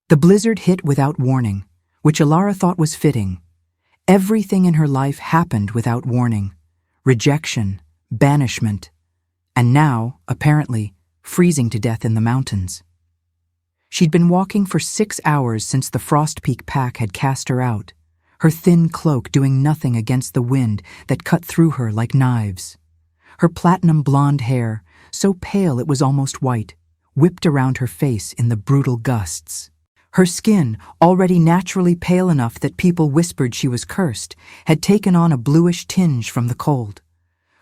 The blizzard hit without warning, which Ilara thought was fitting. Everything in her life happened without warning. Rejection, banishment, and now, apparently, freezing to death in the mountains. She'd been walking for 6 hours since the Frost Peak pack had cast her out, her thin cloak doing nothing against the wind that cut through her like knives. Her platinum blonde hair, so pale it was almost white, whipped around her face in the brutal gusts. Her skin, already naturally pale enough that people whispered she was cursed, had taken on a bluish tinge from the cold.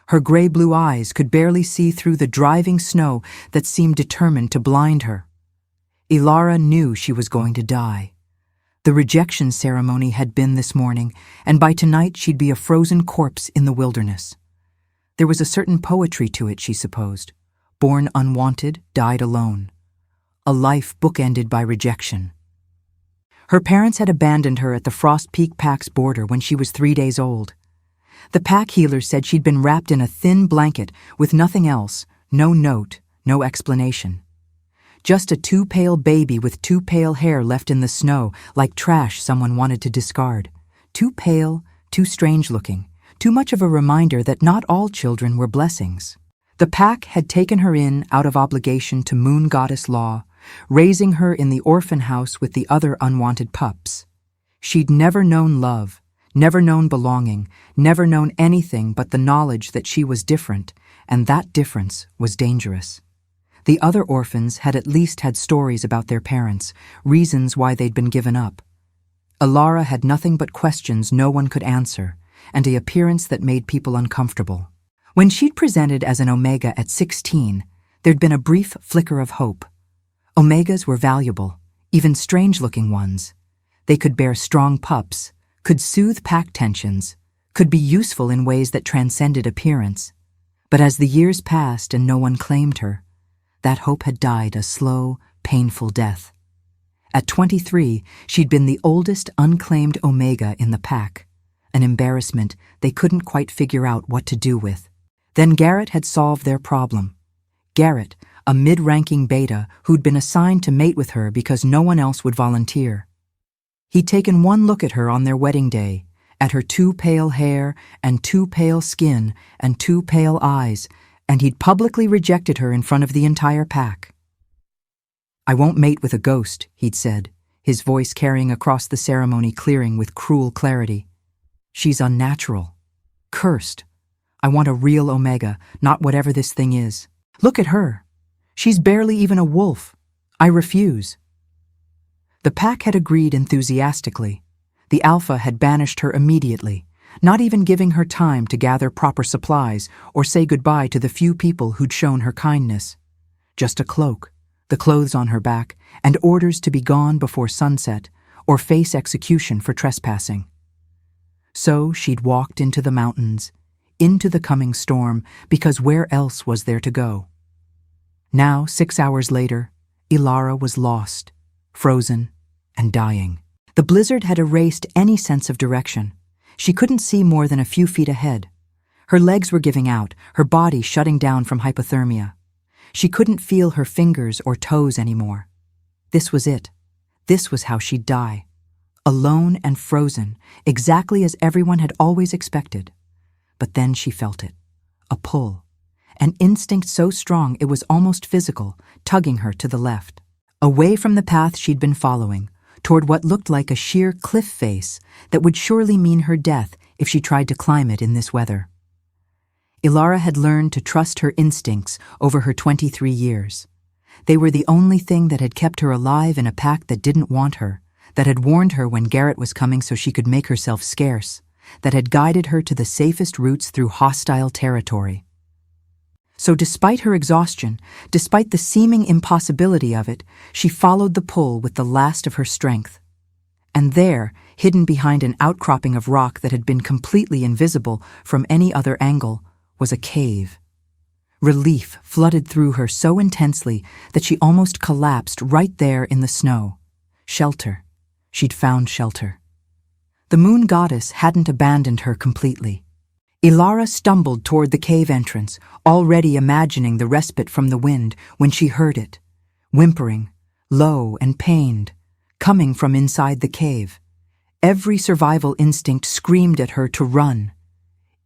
Her gray-blue eyes could barely see through the driving snow that seemed determined to blind her. Ilara knew she was going to die. The rejection ceremony had been this morning, and by tonight she'd be a frozen corpse in the wilderness. There was a certain poetry to it, she supposed. Born unwanted, died alone. A life bookended by rejection. Her parents had abandoned her at the Frost Peak Pack's border when she was 3 days old. The pack healers said she'd been wrapped in a thin blanket with nothing else, no note, no explanation. Just a too pale baby with too pale hair left in the snow, like trash someone wanted to discard. Too pale, too strange-looking, too much of a reminder that not all children were blessings. The pack had taken her in out of obligation to Moon Goddess Law, raising her in the orphan house with the other unwanted pups. She'd never known love, never known belonging, never known anything but the knowledge that she was different, and that difference was dangerous. The other orphans had at least had stories about their parents, reasons why they'd been given up. Ilara had nothing but questions no one could answer, and an appearance that made people uncomfortable. When she'd presented as an Omega at 16, there'd been a brief flicker of hope. Omegas were valuable, even strange-looking ones. They could bear strong pups, could soothe pack tensions, could be useful in ways that transcended appearance. But as the years passed and no one claimed her, that hope had died a slow, painful death. At 23, she'd been the oldest unclaimed Omega in the pack, an embarrassment they couldn't quite figure out what to do with. Then Garrett had solved their problem. Garrett, a mid-ranking beta who'd been assigned to mate with her because no one else would volunteer. He'd taken one look at her on their wedding day, at her too pale hair and too pale skin and too pale eyes, and he'd publicly rejected her in front of the entire pack. "I won't mate with a ghost," he'd said, his voice carrying across the ceremony clearing with cruel clarity. "She's unnatural. Cursed. I want a real Omega, not whatever this thing is. Look at her. She's barely even a wolf. I refuse." The pack had agreed enthusiastically. The Alpha had banished her immediately, not even giving her time to gather proper supplies or say goodbye to the few people who'd shown her kindness. Just a cloak, the clothes on her back, and orders to be gone before sunset or face execution for trespassing. So she'd walked into the mountains, into the coming storm, because where else was there to go? Now, 6 hours later, Ilara was lost, frozen, and dying. The blizzard had erased any sense of direction. She couldn't see more than a few feet ahead. Her legs were giving out, her body shutting down from hypothermia. She couldn't feel her fingers or toes anymore. This was it. This was how she'd die. Alone and frozen, exactly as everyone had always expected. But then she felt it. A pull. An instinct so strong it was almost physical, tugging her to the left. Away from the path she'd been following, toward what looked like a sheer cliff face that would surely mean her death if she tried to climb it in this weather. Ilara had learned to trust her instincts over her 23 years. They were the only thing that had kept her alive in a pack that didn't want her, that had warned her when Garrett was coming so she could make herself scarce, that had guided her to the safest routes through hostile territory. So despite her exhaustion, despite the seeming impossibility of it, she followed the pull with the last of her strength. And there, hidden behind an outcropping of rock that had been completely invisible from any other angle, was a cave. Relief flooded through her so intensely that she almost collapsed right there in the snow. Shelter. She'd found shelter. The Moon Goddess hadn't abandoned her completely. Ilara stumbled toward the cave entrance, already imagining the respite from the wind when she heard it, whimpering, low and pained, coming from inside the cave. Every survival instinct screamed at her to run.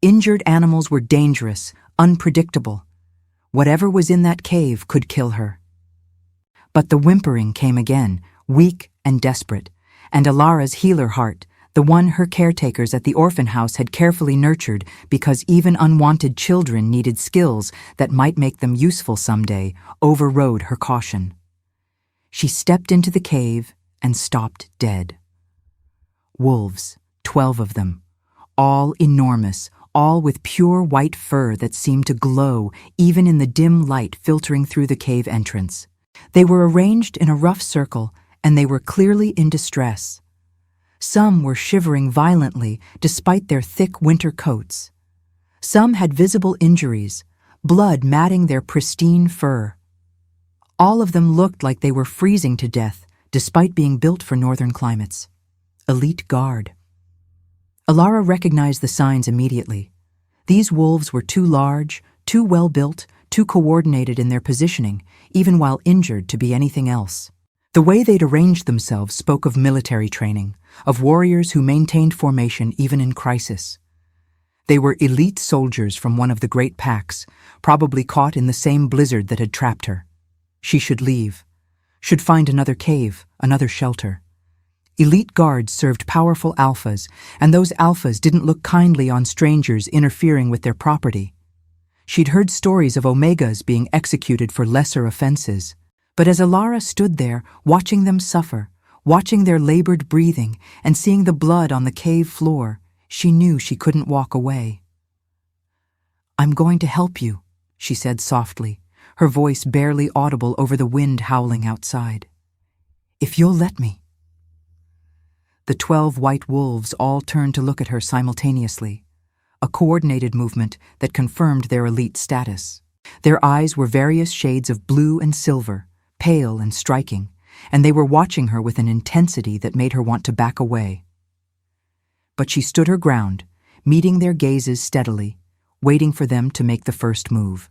Injured animals were dangerous, unpredictable. Whatever was in that cave could kill her. But the whimpering came again, weak and desperate, and Alara's healer heart, the one her caretakers at the orphan house had carefully nurtured because even unwanted children needed skills that might make them useful someday, overrode her caution. She stepped into the cave and stopped dead. Wolves, 12 of them, all enormous, all with pure white fur that seemed to glow even in the dim light filtering through the cave entrance. They were arranged in a rough circle, and they were clearly in distress. Some were shivering violently despite their thick winter coats. Some had visible injuries, blood matting their pristine fur. All of them looked like they were freezing to death despite being built for northern climates. Elite guard. Alara recognized the signs immediately. These wolves were too large, too well-built, too coordinated in their positioning, even while injured, to be anything else. The way they'd arranged themselves spoke of military training, of warriors who maintained formation even in crisis. They were elite soldiers from one of the great packs, probably caught in the same blizzard that had trapped her. She should leave, should find another cave, another shelter. Elite guards served powerful alphas, and those alphas didn't look kindly on strangers interfering with their property. She'd heard stories of omegas being executed for lesser offenses, but as Alara stood there, watching them suffer, watching their labored breathing, and seeing the blood on the cave floor, she knew she couldn't walk away. "I'm going to help you," she said softly, her voice barely audible over the wind howling outside. "If you'll let me." The 12 white wolves all turned to look at her simultaneously, a coordinated movement that confirmed their elite status. Their eyes were various shades of blue and silver, pale and striking, and they were watching her with an intensity that made her want to back away. But she stood her ground, meeting their gazes steadily, waiting for them to make the first move.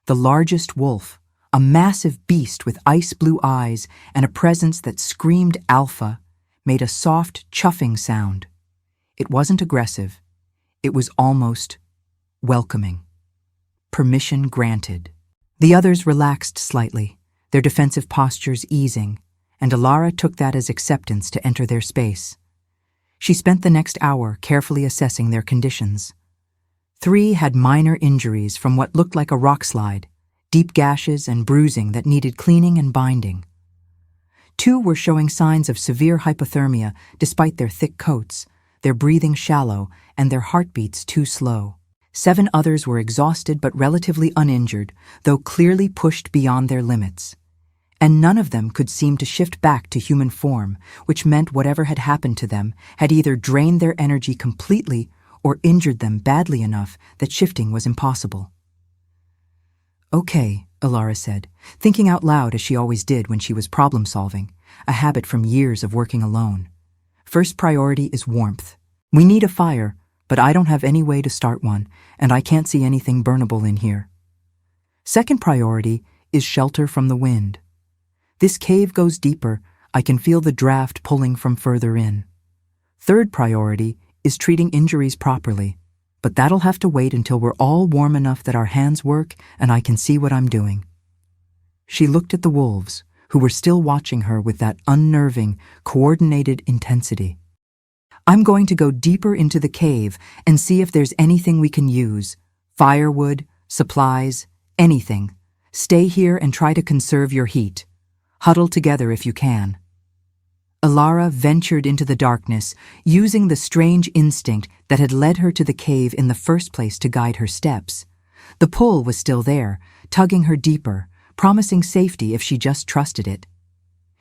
The largest wolf, a massive beast with ice-blue eyes and a presence that screamed alpha, made a soft, chuffing sound. It wasn't aggressive. It was almost welcoming. Permission granted. The others relaxed slightly, their defensive postures easing, and Alara took that as acceptance to enter their space. She spent the next hour carefully assessing their conditions. 3 had minor injuries from what looked like a rock slide, deep gashes and bruising that needed cleaning and binding. 2 were showing signs of severe hypothermia despite their thick coats, their breathing shallow, and their heartbeats too slow. 7 others were exhausted but relatively uninjured, though clearly pushed beyond their limits. And none of them could seem to shift back to human form, which meant whatever had happened to them had either drained their energy completely or injured them badly enough that shifting was impossible. "Okay," Alara said, thinking out loud as she always did when she was problem-solving, a habit from years of working alone. "First priority is warmth. We need a fire, but I don't have any way to start one, and I can't see anything burnable in here. Second priority is shelter from the wind. This cave goes deeper. I can feel the draft pulling from further in. Third priority is treating injuries properly, but that'll have to wait until we're all warm enough that our hands work and I can see what I'm doing." She looked at the wolves, who were still watching her with that unnerving, coordinated intensity. "I'm going to go deeper into the cave and see if there's anything we can use. Firewood, supplies, anything. Stay here and try to conserve your heat. Huddle together if you can." Alara ventured into the darkness, using the strange instinct that had led her to the cave in the first place to guide her steps. The pull was still there, tugging her deeper, promising safety if she just trusted it.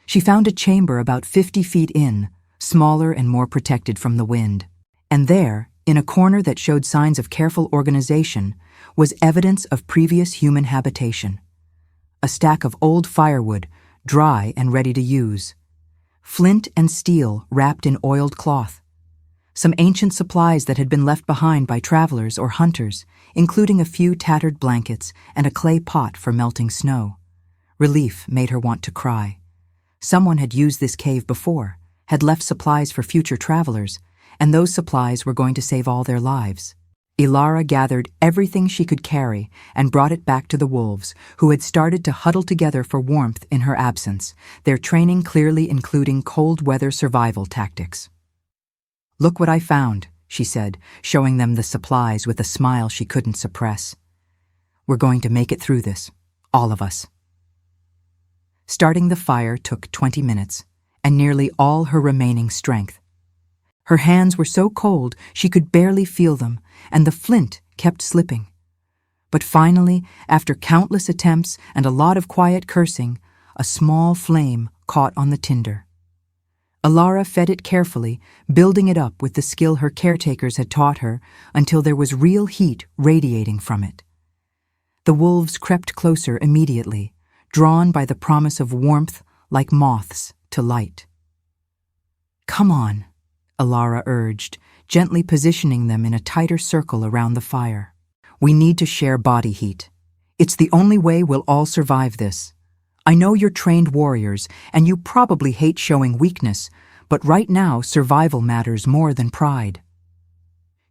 She found a chamber about 50 feet in, smaller and more protected from the wind. And there, in a corner that showed signs of careful organization, was evidence of previous human habitation. A stack of old firewood, dry and ready to use. Flint and steel wrapped in oiled cloth. Some ancient supplies that had been left behind by travelers or hunters, including a few tattered blankets and a clay pot for melting snow. Relief made her want to cry. Someone had used this cave before, had left supplies for future travelers, and those supplies were going to save all their lives. Ilara gathered everything she could carry and brought it back to the wolves, who had started to huddle together for warmth in her absence, their training clearly including cold weather survival tactics. "Look what I found," she said, showing them the supplies with a smile she couldn't suppress. "We're going to make it through this, all of us." Starting the fire took 20 minutes, and nearly all her remaining strength. Her hands were so cold she could barely feel them, and the flint kept slipping. But finally, after countless attempts and a lot of quiet cursing, a small flame caught on the tinder. Ilara fed it carefully, building it up with the skill her caretakers had taught her until there was real heat radiating from it. The wolves crept closer immediately, drawn by the promise of warmth like moths to light. "Come on," Ilara urged, gently positioning them in a tighter circle around the fire. "We need to share body heat. It's the only way we'll all survive this. I know you're trained warriors, and you probably hate showing weakness, but right now survival matters more than pride."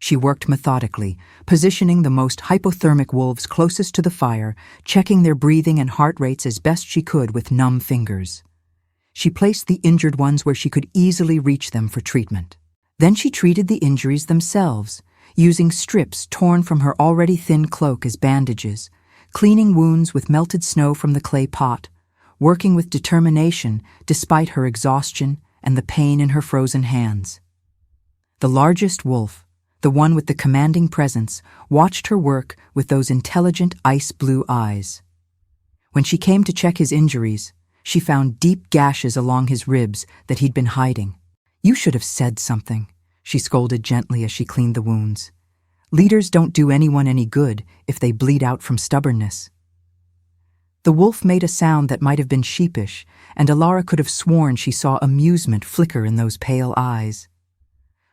She worked methodically, positioning the most hypothermic wolves closest to the fire, checking their breathing and heart rates as best she could with numb fingers. She placed the injured ones where she could easily reach them for treatment. Then she treated the injuries themselves, using strips torn from her already thin cloak as bandages, cleaning wounds with melted snow from the clay pot, working with determination despite her exhaustion and the pain in her frozen hands. The largest wolf, the one with the commanding presence, watched her work with those intelligent ice-blue eyes. When she came to check his injuries, she found deep gashes along his ribs that he'd been hiding. "You should have said something," she scolded gently as she cleaned the wounds. "Leaders don't do anyone any good if they bleed out from stubbornness." The wolf made a sound that might have been sheepish, and Ilara could have sworn she saw amusement flicker in those pale eyes.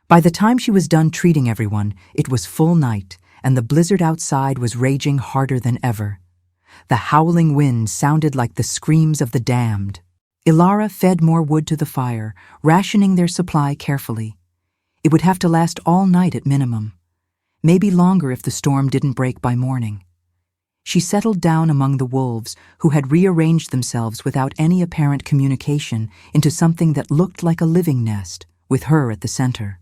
By the time she was done treating everyone, it was full night, and the blizzard outside was raging harder than ever. The howling wind sounded like the screams of the damned. Ilara fed more wood to the fire, rationing their supply carefully. It would have to last all night at minimum, maybe longer if the storm didn't break by morning. She settled down among the wolves, who had rearranged themselves without any apparent communication into something that looked like a living nest, with her at the center.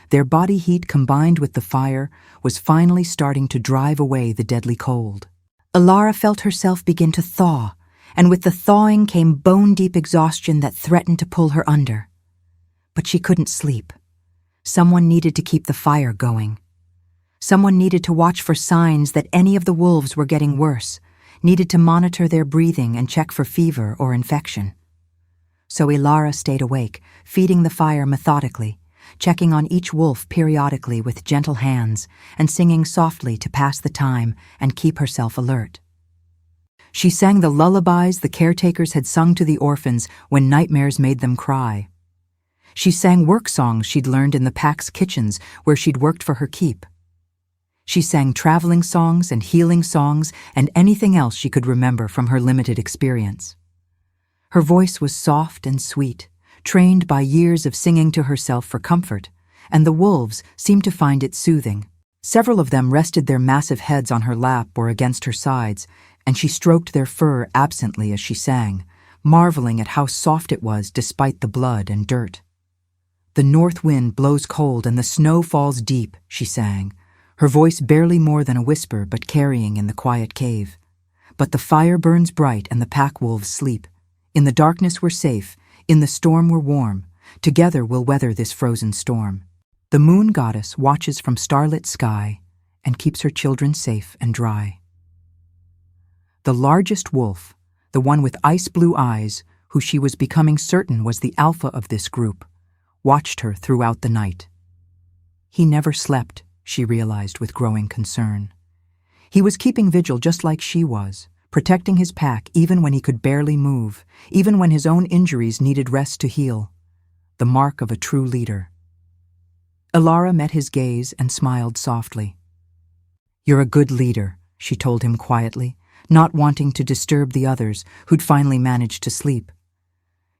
Their body heat combined with the fire was finally starting to drive away the deadly cold. Ilara felt herself begin to thaw, and with the thawing came bone-deep exhaustion that threatened to pull her under. But she couldn't sleep. Someone needed to keep the fire going. Someone needed to watch for signs that any of the wolves were getting worse, needed to monitor their breathing and check for fever or infection. So Ilara stayed awake, feeding the fire methodically, checking on each wolf periodically with gentle hands and singing softly to pass the time and keep herself alert. She sang the lullabies the caretakers had sung to the orphans when nightmares made them cry. She sang work songs she'd learned in the pack's kitchens where she'd worked for her keep. She sang traveling songs and healing songs and anything else she could remember from her limited experience. Her voice was soft and sweet, trained by years of singing to herself for comfort, and the wolves seemed to find it soothing. Several of them rested their massive heads on her lap or against her sides, and she stroked their fur absently as she sang, marveling at how soft it was despite the blood and dirt. "The north wind blows cold and the snow falls deep," she sang, her voice barely more than a whisper but carrying in the quiet cave. "But the fire burns bright and the pack wolves sleep. In the darkness we're safe, in the storm we're warm. Together we'll weather this frozen storm. The moon goddess watches from starlit sky and keeps her children safe and dry." The largest wolf, the one with ice-blue eyes, who she was becoming certain was the alpha of this group, watched her throughout the night. He never slept, she realized with growing concern. He was keeping vigil just like she was, protecting his pack even when he could barely move, even when his own injuries needed rest to heal. The mark of a true leader. Ilara met his gaze and smiled softly. "You're a good leader," she told him quietly, not wanting to disturb the others who'd finally managed to sleep.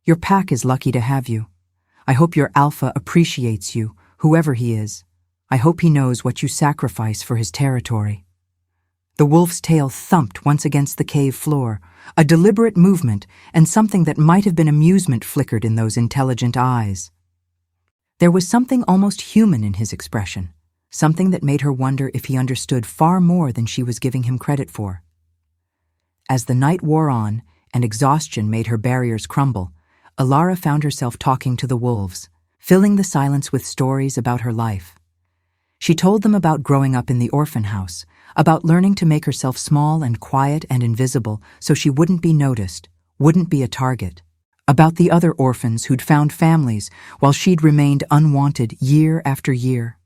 Your pack is lucky to have you. I hope your alpha appreciates you, whoever he is. I hope he knows what you sacrifice for his territory." The wolf's tail thumped once against the cave floor, a deliberate movement, and something that might have been amusement flickered in those intelligent eyes. There was something almost human in his expression, something that made her wonder if he understood far more than she was giving him credit for. As the night wore on and exhaustion made her barriers crumble, Alara found herself talking to the wolves, filling the silence with stories about her life. She told them about growing up in the orphan house, about learning to make herself small and quiet and invisible so she wouldn't be noticed, wouldn't be a target, about the other orphans who'd found families while she'd remained unwanted year after year,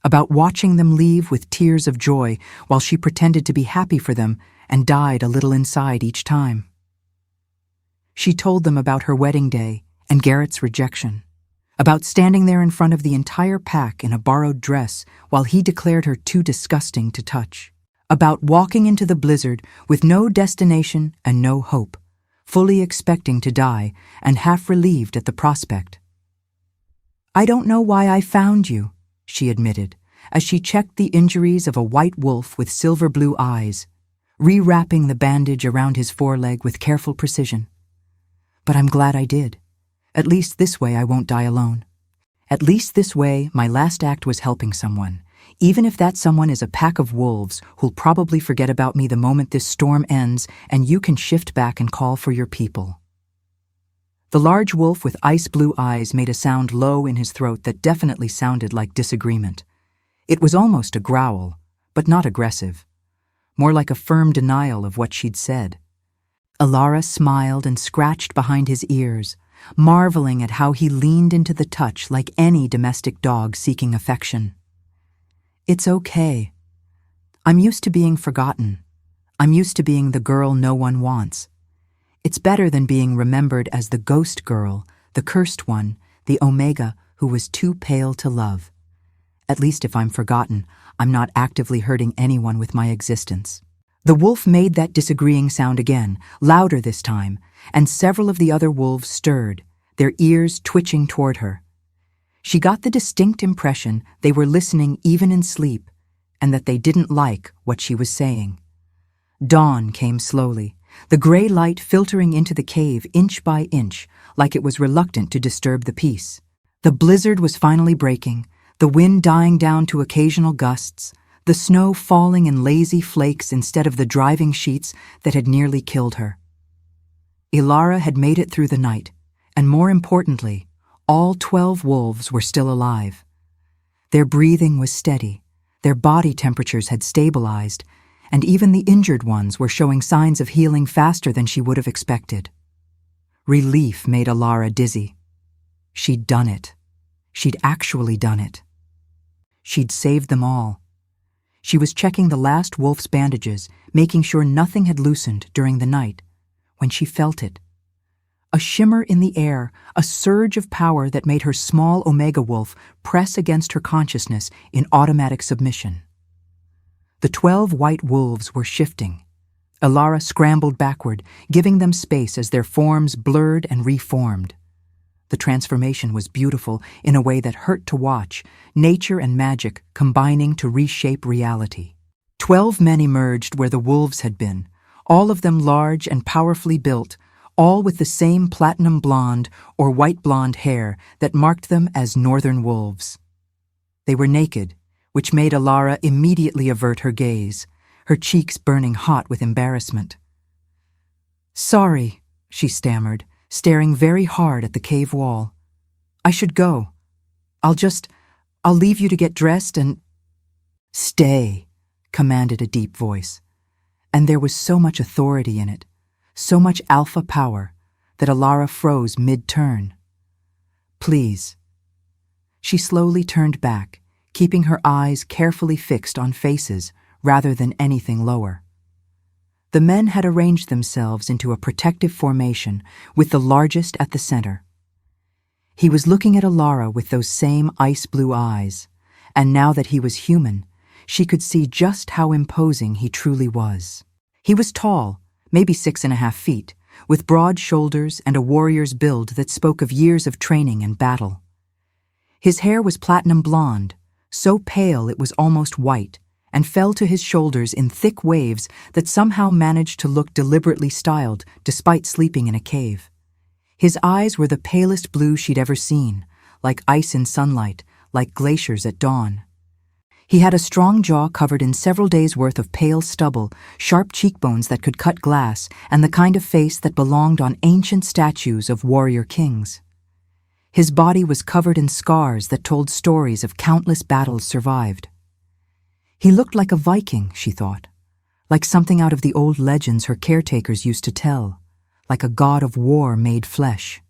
about watching them leave with tears of joy while she pretended to be happy for them and died a little inside each time. She told them about her wedding day and Garrett's rejection, about standing there in front of the entire pack in a borrowed dress while he declared her too disgusting to touch, about walking into the blizzard with no destination and no hope, fully expecting to die and half relieved at the prospect. "I don't know why I found you," she admitted, as she checked the injuries of a white wolf with silver blue eyes, rewrapping the bandage around his foreleg with careful precision. "But I'm glad I did. At least this way I won't die alone. At least this way my last act was helping someone, even if that someone is a pack of wolves who'll probably forget about me the moment this storm ends and you can shift back and call for your people." The large wolf with ice blue eyes made a sound low in his throat that definitely sounded like disagreement. It was almost a growl, but not aggressive, more like a firm denial of what she'd said. Alara smiled and scratched behind his ears, marveling at how he leaned into the touch like any domestic dog seeking affection. "It's okay. I'm used to being forgotten. I'm used to being the girl no one wants. It's better than being remembered as the ghost girl, the cursed one, the Omega who was too pale to love. At least if I'm forgotten, I'm not actively hurting anyone with my existence." The wolf made that disagreeing sound again, louder this time, and several of the other wolves stirred, their ears twitching toward her. She got the distinct impression they were listening even in sleep, and that they didn't like what she was saying. Dawn came slowly, the gray light filtering into the cave inch by inch, like it was reluctant to disturb the peace. The blizzard was finally breaking, the wind dying down to occasional gusts, the snow falling in lazy flakes instead of the driving sheets that had nearly killed her. Alara had made it through the night, and more importantly, all 12 wolves were still alive. Their breathing was steady, their body temperatures had stabilized, and even the injured ones were showing signs of healing faster than she would have expected. Relief made Alara dizzy. She'd done it. She'd actually done it. She'd saved them all. She was checking the last wolf's bandages, making sure nothing had loosened during the night, when she felt it. A shimmer in the air, a surge of power that made her small Omega wolf press against her consciousness in automatic submission. The 12 white wolves were shifting. Alara scrambled backward, giving them space as their forms blurred and reformed. The transformation was beautiful in a way that hurt to watch, nature and magic combining to reshape reality. 12 men emerged where the wolves had been, all of them large and powerfully built, all with the same platinum blonde or white blonde hair that marked them as northern wolves. They were naked, which made Alara immediately avert her gaze, her cheeks burning hot with embarrassment. "Sorry," she stammered, staring very hard at the cave wall. "I should go. I'll leave you to get dressed and—" "Stay," commanded a deep voice. And there was so much authority in it, so much alpha power, that Alara froze mid-turn. "Please." She slowly turned back, keeping her eyes carefully fixed on faces rather than anything lower. The men had arranged themselves into a protective formation, with the largest at the center. He was looking at Alara with those same ice-blue eyes, and now that he was human, she could see just how imposing he truly was. He was tall, maybe 6.5 feet, with broad shoulders and a warrior's build that spoke of years of training and battle. His hair was platinum blonde, so pale it was almost white, and fell to his shoulders in thick waves that somehow managed to look deliberately styled despite sleeping in a cave. His eyes were the palest blue she'd ever seen, like ice in sunlight, like glaciers at dawn. He had a strong jaw covered in several days' worth of pale stubble, sharp cheekbones that could cut glass, and the kind of face that belonged on ancient statues of warrior kings. His body was covered in scars that told stories of countless battles survived. He looked like a Viking, she thought, like something out of the old legends her caretakers used to tell, like a god of war made flesh.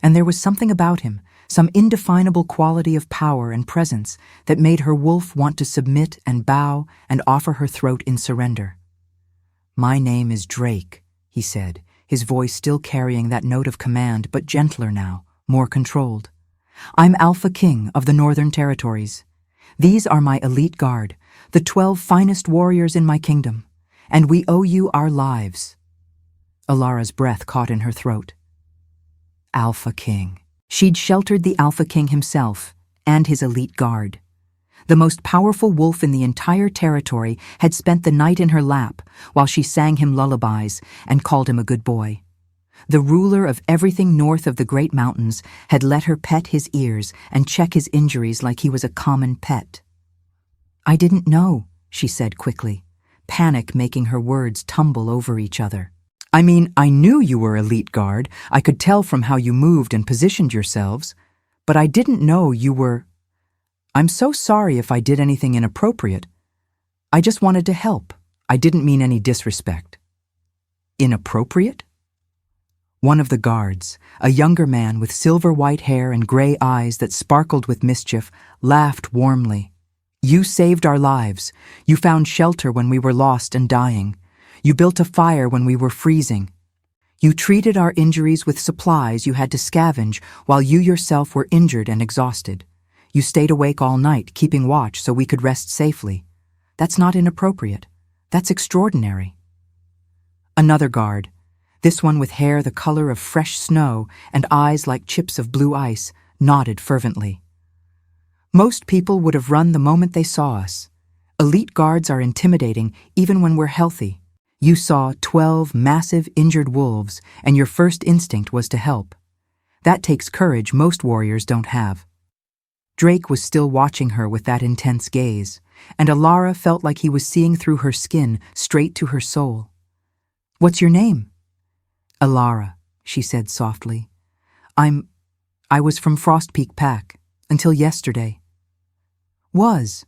And there was something about him, some indefinable quality of power and presence that made her wolf want to submit and bow and offer her throat in surrender. "My name is Drake," he said, his voice still carrying that note of command, but gentler now, more controlled. "I'm Alpha King of the Northern Territories. These are my elite guard, the 12 finest warriors in my kingdom, and we owe you our lives." Alara's breath caught in her throat. Alpha King. She'd sheltered the Alpha King himself and his elite guard. The most powerful wolf in the entire territory had spent the night in her lap while she sang him lullabies and called him a good boy. The ruler of everything north of the Great Mountains had let her pet his ears and check his injuries like he was a common pet. "I didn't know," she said quickly, panic making her words tumble over each other. "I mean, I knew you were elite guard. I could tell from how you moved and positioned yourselves. But I didn't know you were... I'm so sorry if I did anything inappropriate. I just wanted to help. I didn't mean any disrespect." "Inappropriate?" One of the guards, a younger man with silver white hair and gray eyes that sparkled with mischief, laughed warmly. "You saved our lives. You found shelter when we were lost and dying. You built a fire when we were freezing. You treated our injuries with supplies you had to scavenge while you yourself were injured and exhausted. You stayed awake all night, keeping watch so we could rest safely. That's not inappropriate. That's extraordinary." Another guard, this one with hair the color of fresh snow and eyes like chips of blue ice, nodded fervently. "Most people would have run the moment they saw us. Elite guards are intimidating even when we're healthy. You saw 12 massive injured wolves, and your first instinct was to help. That takes courage most warriors don't have." Drake was still watching her with that intense gaze, and Alara felt like he was seeing through her skin straight to her soul. "What's your name?" "Alara," she said softly. I was from Frost Peak Pack, until yesterday." "Was?"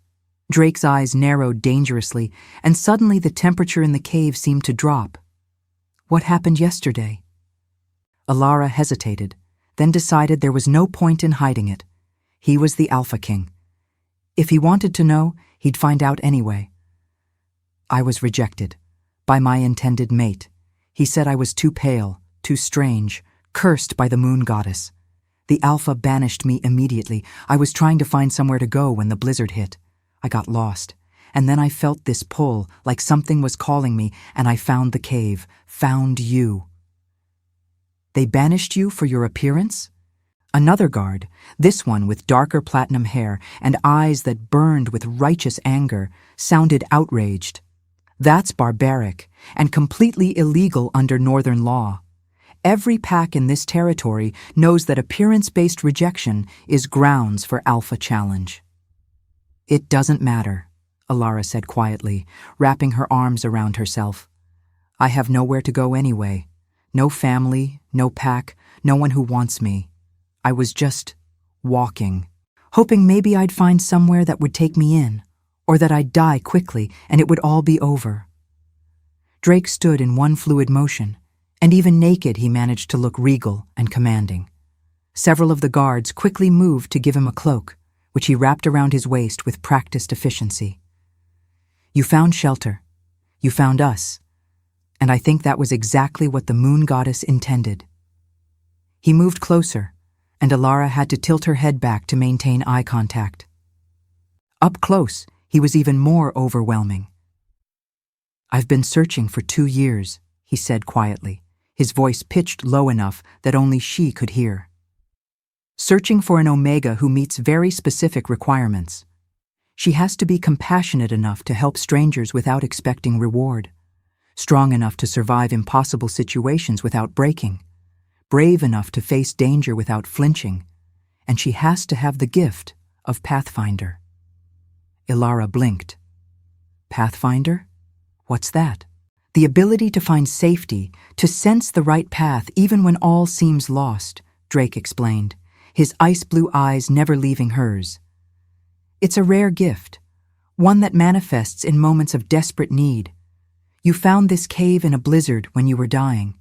Drake's eyes narrowed dangerously, and suddenly the temperature in the cave seemed to drop. "What happened yesterday?" Alara hesitated, then decided there was no point in hiding it. He was the Alpha King. If he wanted to know, he'd find out anyway. "I was rejected. By my intended mate. He said I was too pale, too strange, cursed by the moon goddess. The Alpha banished me immediately. I was trying to find somewhere to go when the blizzard hit. I got lost, and then I felt this pull, like something was calling me, and I found the cave, found you." "They banished you for your appearance?" Another guard, this one with darker platinum hair and eyes that burned with righteous anger, sounded outraged. "That's barbaric and completely illegal under Northern law. Every pack in this territory knows that appearance-based rejection is grounds for Alpha challenge." "It doesn't matter," Alara said quietly, wrapping her arms around herself. "I have nowhere to go anyway. No family, no pack, no one who wants me. I was just walking, hoping maybe I'd find somewhere that would take me in, or that I'd die quickly and it would all be over." Drake stood in one fluid motion, and even naked he managed to look regal and commanding. Several of the guards quickly moved to give him a cloak, which he wrapped around his waist with practiced efficiency. "You found shelter. You found us. And I think that was exactly what the moon goddess intended." He moved closer, and Alara had to tilt her head back to maintain eye contact. Up close, he was even more overwhelming. "I've been searching for 2 years," he said quietly, his voice pitched low enough that only she could hear. Searching for an Omega who meets very specific requirements. She has to be compassionate enough to help strangers without expecting reward, strong enough to survive impossible situations without breaking, brave enough to face danger without flinching, and she has to have the gift of Pathfinder. Ilara blinked. Pathfinder? What's that? The ability to find safety, to sense the right path even when all seems lost, Drake explained, his ice-blue eyes never leaving hers. It's a rare gift, one that manifests in moments of desperate need. You found this cave in a blizzard when you were dying.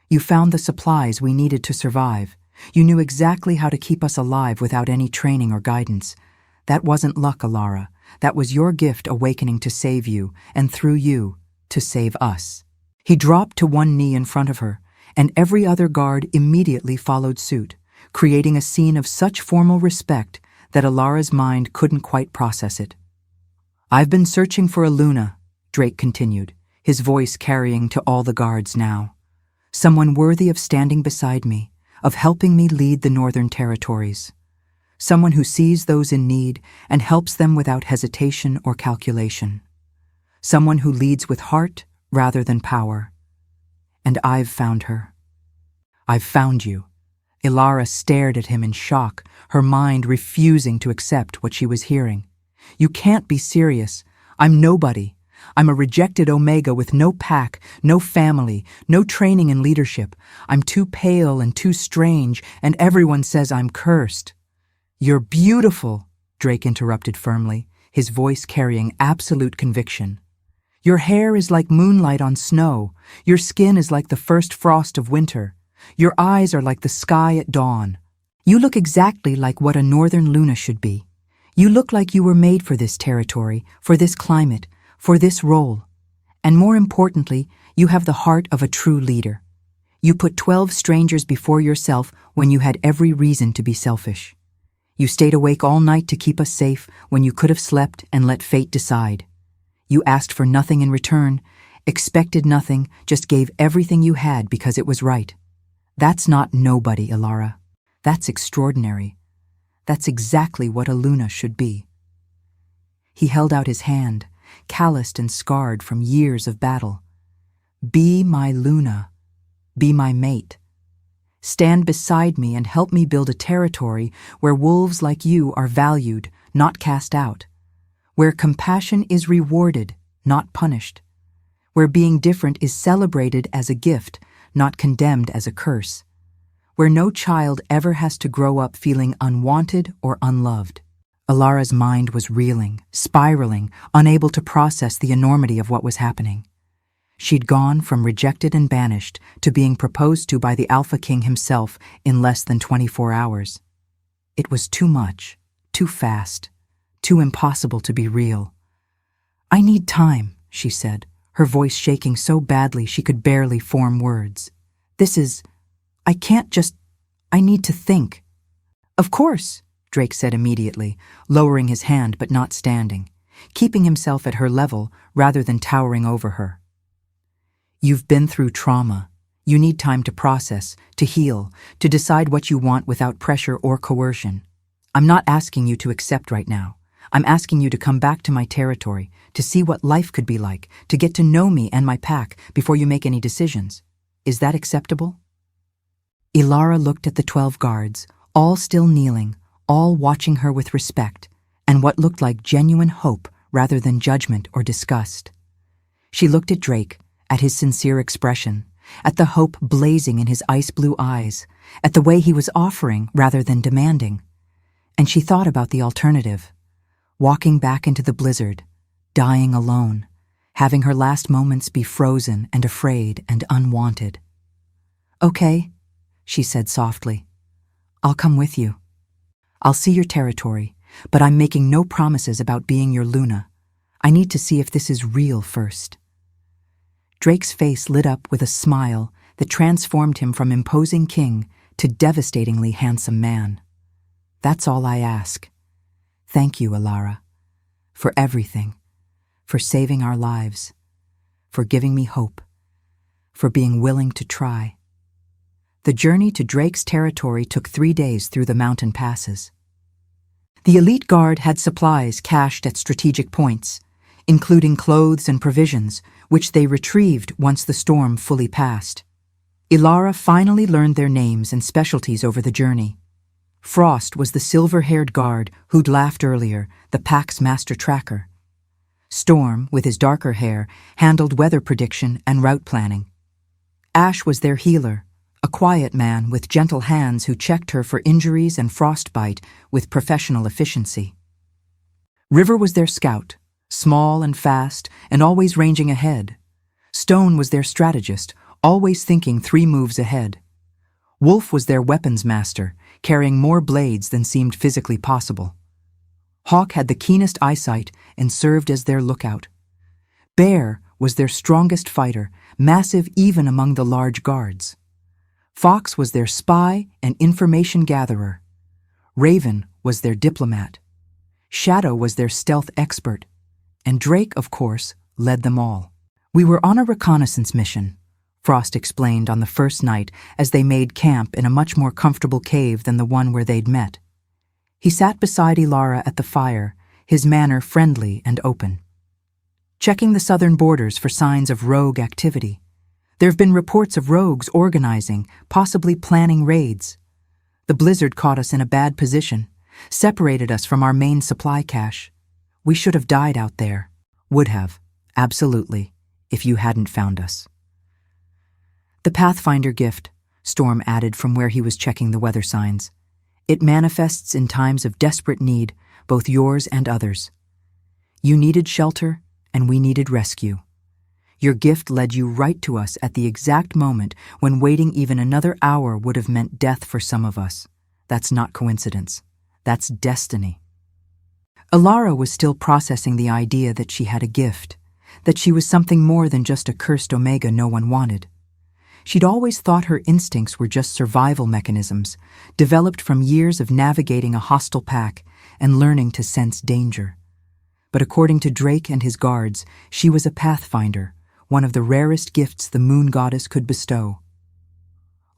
You found the supplies we needed to survive. You knew exactly how to keep us alive without any training or guidance. That wasn't luck, Ilara. That was your gift awakening to save you, and through you, to save us. He dropped to one knee in front of her, and every other guard immediately followed suit, creating a scene of such formal respect that Ilara's mind couldn't quite process it. I've been searching for a Luna, Drake continued, his voice carrying to all the guards now. Someone worthy of standing beside me, of helping me lead the Northern Territories. Someone who sees those in need and helps them without hesitation or calculation. Someone who leads with heart rather than power. And I've found her. I've found you. Ilara stared at him in shock, her mind refusing to accept what she was hearing. You can't be serious. I'm nobody. I'm a rejected Omega with no pack, no family, no training in leadership. I'm too pale and too strange, and everyone says I'm cursed. You're beautiful, Drake interrupted firmly, his voice carrying absolute conviction. Your hair is like moonlight on snow. Your skin is like the first frost of winter. Your eyes are like the sky at dawn. You look exactly like what a Northern Luna should be. You look like you were made for this territory, for this climate, for this role. And more importantly, you have the heart of a true leader. You put 12 strangers before yourself when you had every reason to be selfish. You stayed awake all night to keep us safe when you could have slept and let fate decide. You asked for nothing in return, expected nothing, just gave everything you had because it was right. That's not nobody, Ilara. That's extraordinary. That's exactly what a Luna should be. He held out his hand, calloused and scarred from years of battle. Be my Luna. Be my mate. Stand beside me and help me build a territory where wolves like you are valued, not cast out. Where compassion is rewarded, not punished. Where being different is celebrated as a gift, not condemned as a curse. Where no child ever has to grow up feeling unwanted or unloved. Ilara's mind was reeling, spiraling, unable to process the enormity of what was happening. She'd gone from rejected and banished to being proposed to by the Alpha King himself in less than 24 hours. It was too much, too fast, too impossible to be real. I need time, she said, her voice shaking so badly she could barely form words. I need to think. Of course, Drake said immediately, lowering his hand but not standing, keeping himself at her level rather than towering over her. You've been through trauma. You need time to process, to heal, to decide what you want without pressure or coercion. I'm not asking you to accept right now. I'm asking you to come back to my territory, to see what life could be like, to get to know me and my pack before you make any decisions. Is that acceptable? Ilara looked at the 12 guards, all still kneeling, all watching her with respect, and what looked like genuine hope rather than judgment or disgust. She looked at Drake, at his sincere expression, at the hope blazing in his ice-blue eyes, at the way he was offering rather than demanding. And she thought about the alternative. Walking back into the blizzard, dying alone, having her last moments be frozen and afraid and unwanted. Okay, she said softly. I'll come with you. I'll see your territory, but I'm making no promises about being your Luna. I need to see if this is real first. Drake's face lit up with a smile that transformed him from imposing king to devastatingly handsome man. That's all I ask. Thank you, Ilara, for everything, for saving our lives, for giving me hope, for being willing to try. The journey to Drake's territory took 3 days through the mountain passes. The elite guard had supplies cached at strategic points, including clothes and provisions, which they retrieved once the storm fully passed. Ilara finally learned their names and specialties over the journey. Frost was the silver-haired guard who'd laughed earlier, the pack's master tracker. Storm, with his darker hair, handled weather prediction and route planning. Ash was their healer, a quiet man with gentle hands who checked her for injuries and frostbite with professional efficiency. River was their scout, small and fast and always ranging ahead. Stone was their strategist, always thinking 3 moves ahead. Wolf was their weapons master, carrying more blades than seemed physically possible. Hawk had the keenest eyesight and served as their lookout. Bear was their strongest fighter, massive even among the large guards. Fox was their spy and information gatherer. Raven was their diplomat. Shadow was their stealth expert. And Drake, of course, led them all. "We were on a reconnaissance mission," Frost explained on the first night as they made camp in a much more comfortable cave than the one where they'd met. He sat beside Ilara at the fire, his manner friendly and open. "Checking the southern borders for signs of rogue activity. There have been reports of rogues organizing, possibly planning raids. The blizzard caught us in a bad position, separated us from our main supply cache. We should have died out there." "Would have, absolutely, if you hadn't found us." "The Pathfinder gift," Storm added from where he was checking the weather signs. "It manifests in times of desperate need, both yours and others. You needed shelter, and we needed rescue. Your gift led you right to us at the exact moment when waiting even another hour would have meant death for some of us. That's not coincidence. That's destiny." Ilara was still processing the idea that she had a gift, that she was something more than just a cursed Omega no one wanted. She'd always thought her instincts were just survival mechanisms, developed from years of navigating a hostile pack and learning to sense danger. But according to Drake and his guards, she was a pathfinder, one of the rarest gifts the moon goddess could bestow.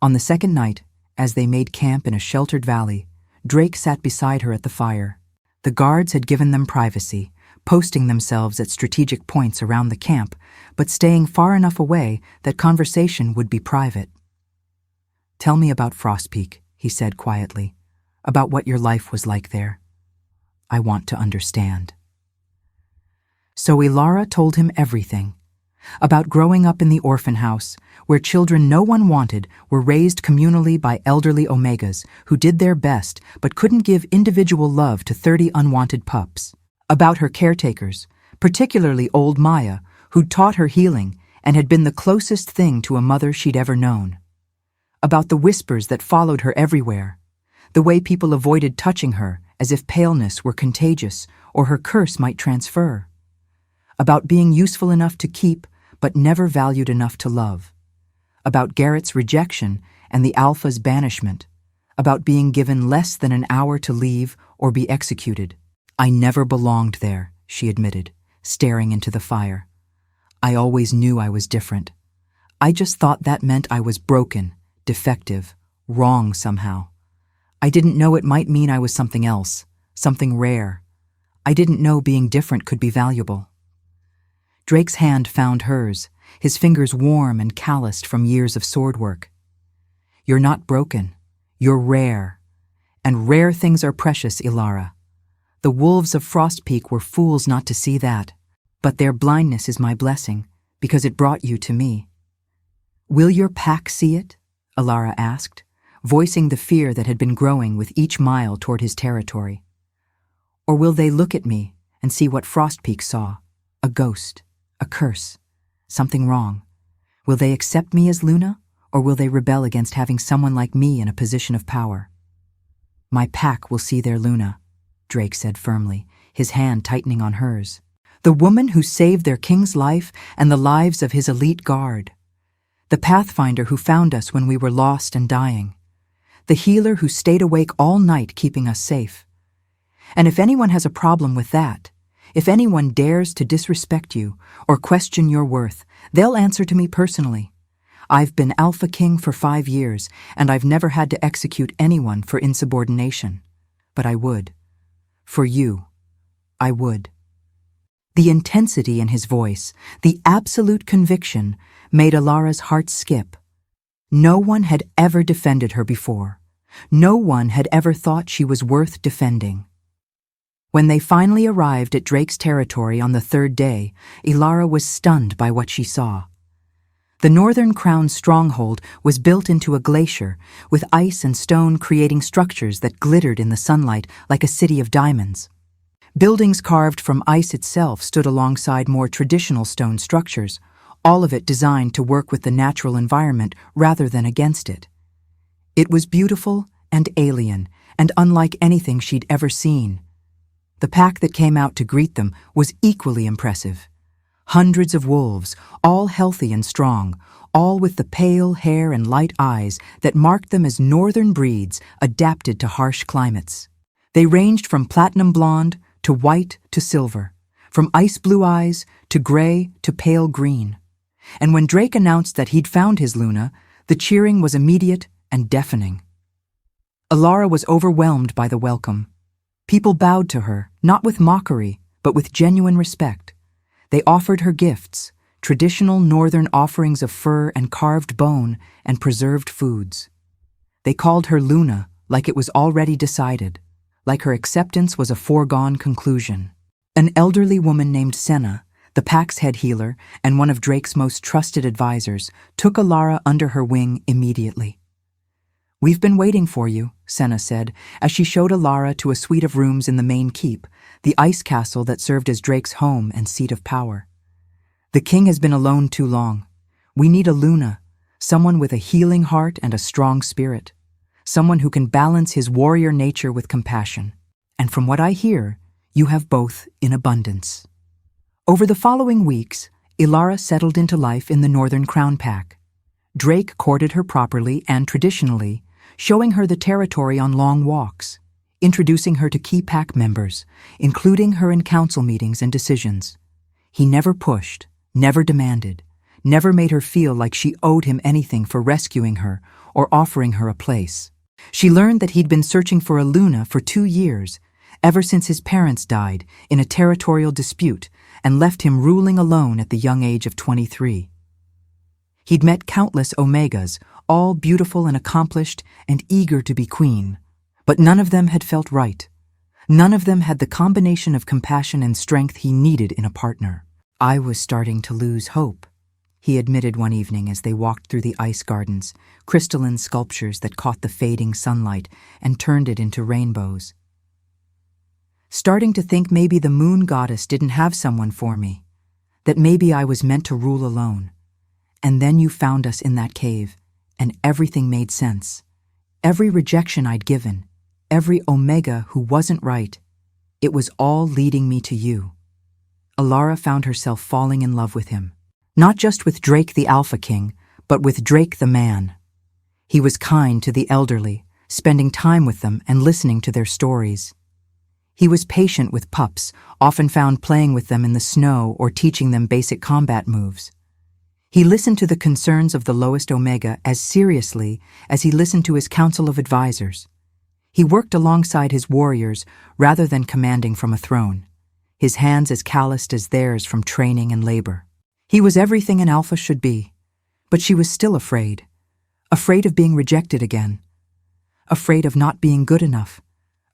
On the second night, as they made camp in a sheltered valley, Drake sat beside her at the fire. The guards had given them privacy, posting themselves at strategic points around the camp, but staying far enough away that conversation would be private. "Tell me about Frostpeak," he said quietly, "about what your life was like there. I want to understand." So Ilara told him everything. About growing up in the orphan house, where children no one wanted were raised communally by elderly Omegas who did their best but couldn't give individual love to 30 unwanted pups. About her caretakers, particularly old Maya, who'd taught her healing and had been the closest thing to a mother she'd ever known. About the whispers that followed her everywhere, the way people avoided touching her as if paleness were contagious or her curse might transfer. About being useful enough to keep but never valued enough to love. About Garrett's rejection and the Alpha's banishment. About being given less than an hour to leave or be executed. "I never belonged there," she admitted, staring into the fire. "I always knew I was different. I just thought that meant I was broken, defective, wrong somehow. I didn't know it might mean I was something else, something rare. I didn't know being different could be valuable." Drake's hand found hers, his fingers warm and calloused from years of sword work. "You're not broken. You're rare. And rare things are precious, Ilara. The wolves of Frostpeak were fools not to see that, but their blindness is my blessing, because it brought you to me." "Will your pack see it?" Ilara asked, voicing the fear that had been growing with each mile toward his territory. "Or will they look at me and see what Frostpeak saw, a ghost, a curse, something wrong? Will they accept me as Luna, or will they rebel against having someone like me in a position of power?" "My pack will see their Luna," Drake said firmly, his hand tightening on hers. "The woman who saved their king's life and the lives of his elite guard. The pathfinder who found us when we were lost and dying. The healer who stayed awake all night keeping us safe. And if anyone has a problem with that, if anyone dares to disrespect you or question your worth, they'll answer to me personally. I've been Alpha King for 5 years, and I've never had to execute anyone for insubordination. But I would. For you, I would." The intensity in his voice, the absolute conviction, made Alara's heart skip. No one had ever defended her before. No one had ever thought she was worth defending. When they finally arrived at Drake's territory on the 3rd day, Elara was stunned by what she saw. The Northern Crown's stronghold was built into a glacier, with ice and stone creating structures that glittered in the sunlight like a city of diamonds. Buildings carved from ice itself stood alongside more traditional stone structures, all of it designed to work with the natural environment rather than against it. It was beautiful and alien, and unlike anything she'd ever seen. The pack that came out to greet them was equally impressive. Hundreds of wolves, all healthy and strong, all with the pale hair and light eyes that marked them as northern breeds adapted to harsh climates. They ranged from platinum blonde to white to silver, from ice blue eyes to gray to pale green. And when Drake announced that he'd found his Luna, the cheering was immediate and deafening. Elara was overwhelmed by the welcome. People bowed to her, not with mockery, but with genuine respect. They offered her gifts, traditional northern offerings of fur and carved bone and preserved foods. They called her Luna like it was already decided, like her acceptance was a foregone conclusion. An elderly woman named Senna, the pack's head healer and one of Drake's most trusted advisors, took Elara under her wing immediately. "We've been waiting for you," Senna said, as she showed Elara to a suite of rooms in the main keep, the ice castle that served as Drake's home and seat of power. "The king has been alone too long. We need a Luna, someone with a healing heart and a strong spirit, someone who can balance his warrior nature with compassion. And from what I hear, you have both in abundance." Over the following weeks, Elara settled into life in the Northern Crown Pack. Drake courted her properly and traditionally, showing her the territory on long walks, introducing her to key pack members, including her in council meetings and decisions. He never pushed, never demanded, never made her feel like she owed him anything for rescuing her or offering her a place. She learned that he'd been searching for a Luna for 2 years, ever since his parents died in a territorial dispute and left him ruling alone at the young age of 23. He'd met countless Omegas, all beautiful and accomplished and eager to be queen, but none of them had felt right. None of them had the combination of compassion and strength he needed in a partner. "I was starting to lose hope," he admitted one evening as they walked through the ice gardens, crystalline sculptures that caught the fading sunlight and turned it into rainbows. "Starting to think maybe the moon goddess didn't have someone for me, that maybe I was meant to rule alone. And then you found us in that cave, and everything made sense. Every rejection I'd given, every Omega who wasn't right, it was all leading me to you." Elara found herself falling in love with him. Not just with Drake the Alpha King, but with Drake the man. He was kind to the elderly, spending time with them and listening to their stories. He was patient with pups, often found playing with them in the snow or teaching them basic combat moves. He listened to the concerns of the lowest Omega as seriously as he listened to his council of advisors. He worked alongside his warriors rather than commanding from a throne, his hands as calloused as theirs from training and labor. He was everything an alpha should be, but she was still afraid of being rejected again, afraid of not being good enough,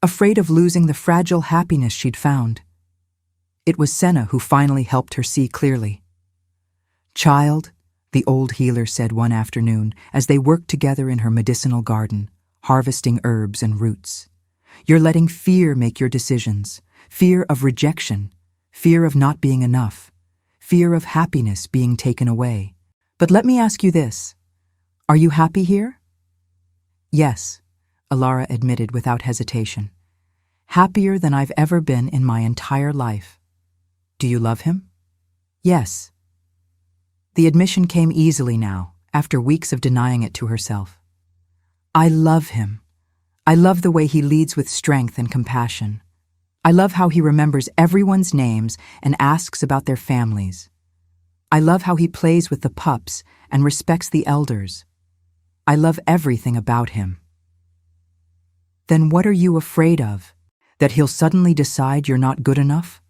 afraid of losing the fragile happiness she'd found. It was Senna who finally helped her see clearly. "Child," the old healer said one afternoon as they worked together in her medicinal garden, harvesting herbs and roots, "you're letting fear make your decisions, fear of rejection, fear of not being enough, fear of happiness being taken away. But let me ask you this, are you happy here?" "Yes," Elara admitted without hesitation. "Happier than I've ever been in my entire life." "Do you love him?" "Yes." The admission came easily now, after weeks of denying it to herself. "I love him. I love the way he leads with strength and compassion. I love how he remembers everyone's names and asks about their families. I love how he plays with the pups and respects the elders. I love everything about him." "Then what are you afraid of? That he'll suddenly decide you're not good enough?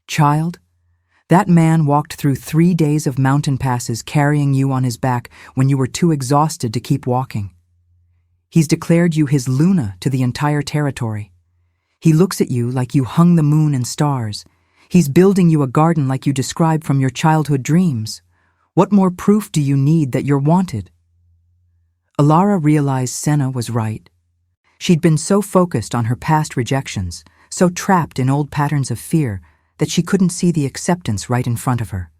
Child, that man walked through 3 days of mountain passes carrying you on his back when you were too exhausted to keep walking. He's declared you his Luna to the entire territory. He looks at you like you hung the moon and stars. He's building you a garden like you described from your childhood dreams. What more proof do you need that you're wanted?" Alara realized Senna was right. She'd been so focused on her past rejections, so trapped in old patterns of fear, that she couldn't see the acceptance right in front of her.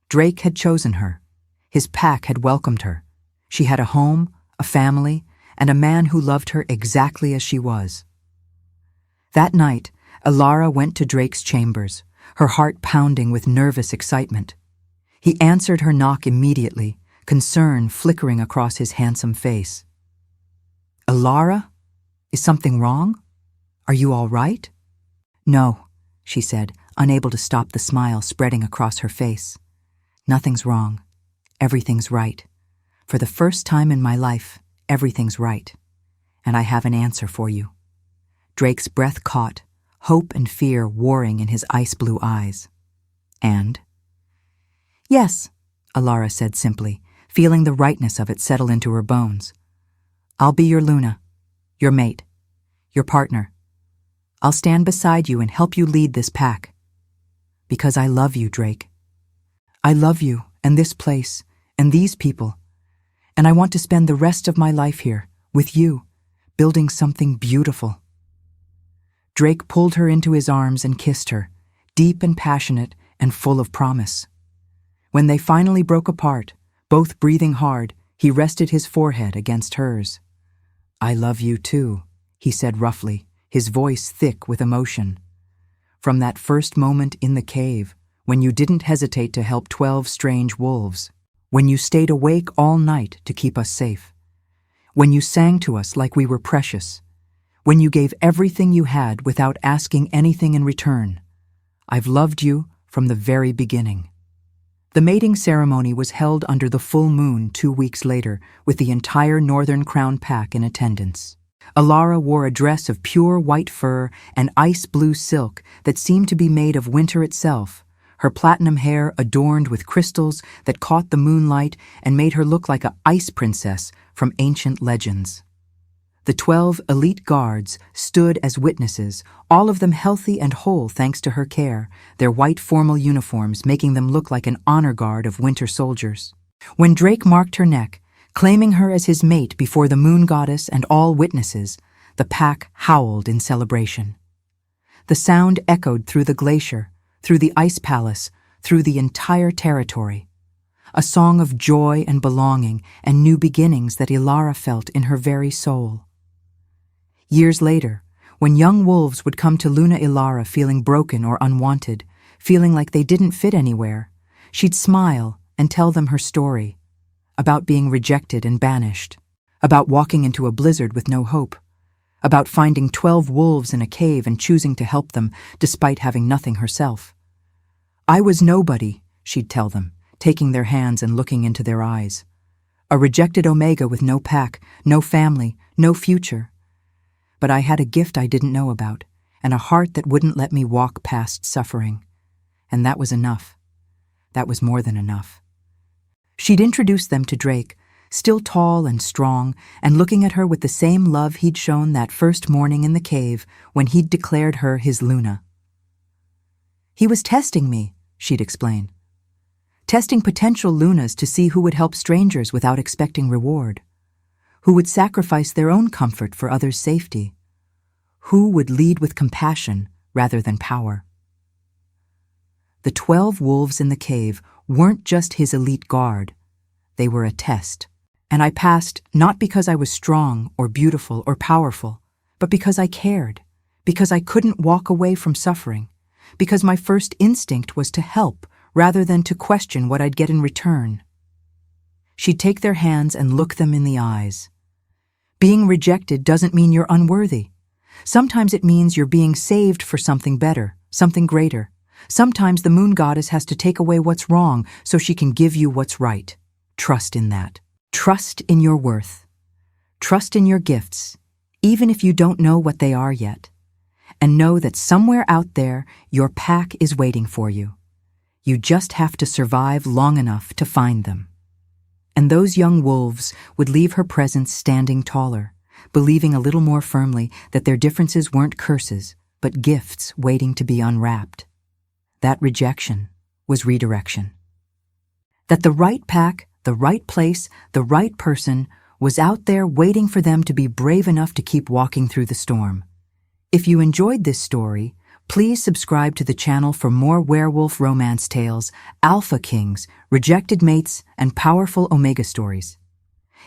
Drake had chosen her. His pack had welcomed her. She had a home, a family, and a man who loved her exactly as she was. That night, Alara went to Drake's chambers, her heart pounding with nervous excitement. He answered her knock immediately, concern flickering across his handsome face. "Alara? Is something wrong? Are you all right?" "No," she said, unable to stop the smile spreading across her face. "Nothing's wrong. Everything's right. For the first time in my life, everything's right. And I have an answer for you." Drake's breath caught, hope and fear warring in his ice-blue eyes. "And?" "Yes," Alara said simply, feeling the rightness of it settle into her bones. "I'll be your Luna, your mate, your partner. I'll stand beside you and help you lead this pack. Because I love you, Drake. I love you and this place and these people, and I want to spend the rest of my life here, with you, building something beautiful." Drake pulled her into his arms and kissed her, deep and passionate and full of promise. When they finally broke apart, both breathing hard, he rested his forehead against hers. "I love you too," he said roughly, his voice thick with emotion. "From that first moment in the cave, when you didn't hesitate to help 12 strange wolves, when you stayed awake all night to keep us safe, when you sang to us like we were precious, when you gave everything you had without asking anything in return. I've loved you from the very beginning." The mating ceremony was held under the full moon 2 weeks later, with the entire Northern Crown pack in attendance. Alara wore a dress of pure white fur and ice-blue silk that seemed to be made of winter itself, her platinum hair adorned with crystals that caught the moonlight and made her look like an ice princess from ancient legends. The 12 elite guards stood as witnesses, all of them healthy and whole thanks to her care, their white formal uniforms making them look like an honor guard of winter soldiers. When Drake marked her neck, claiming her as his mate before the moon goddess and all witnesses, the pack howled in celebration. The sound echoed through the glacier, through the ice palace, through the entire territory. A song of joy and belonging and new beginnings that Alara felt in her very soul. Years later, when young wolves would come to Luna Alara feeling broken or unwanted, feeling like they didn't fit anywhere, she'd smile and tell them her story, about being rejected and banished, about walking into a blizzard with no hope, about finding 12 wolves in a cave and choosing to help them despite having nothing herself. "I was nobody," she'd tell them, taking their hands and looking into their eyes. "A rejected Omega with no pack, no family, no future. But I had a gift I didn't know about, and a heart that wouldn't let me walk past suffering. And that was enough. That was more than enough." She'd introduced them to Drake, still tall and strong, and looking at her with the same love he'd shown that first morning in the cave when he'd declared her his Luna. "He was testing me," she'd explain. "Testing potential Lunas to see who would help strangers without expecting reward. Who would sacrifice their own comfort for others' safety? Who would lead with compassion rather than power?" The 12 wolves in the cave weren't just his elite guard. They were a test. And I passed not because I was strong or beautiful or powerful, but because I cared, because I couldn't walk away from suffering, because my first instinct was to help rather than to question what I'd get in return. She'd take their hands and look them in the eyes. Being rejected doesn't mean you're unworthy. Sometimes it means you're being saved for something better, something greater, Sometimes the moon goddess has to take away what's wrong so she can give you what's right. Trust in that. Trust in your worth. Trust in your gifts, even if you don't know what they are yet. And know that somewhere out there, your pack is waiting for you. You just have to survive long enough to find them. And those young wolves would leave her presence standing taller, believing a little more firmly that their differences weren't curses, but gifts waiting to be unwrapped. That rejection was redirection. That the right pack, the right place, the right person was out there waiting for them to be brave enough to keep walking through the storm. If you enjoyed this story, please subscribe to the channel for more werewolf romance tales, alpha kings, rejected mates, and powerful omega stories.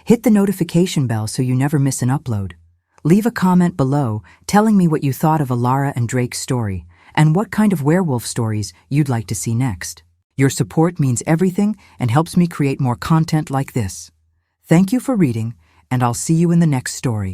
Hit the notification bell so you never miss an upload. Leave a comment below telling me what you thought of Alara and Drake's story, and what kind of werewolf stories you'd like to see next. Your support means everything and helps me create more content like this. Thank you for reading, and I'll see you in the next story.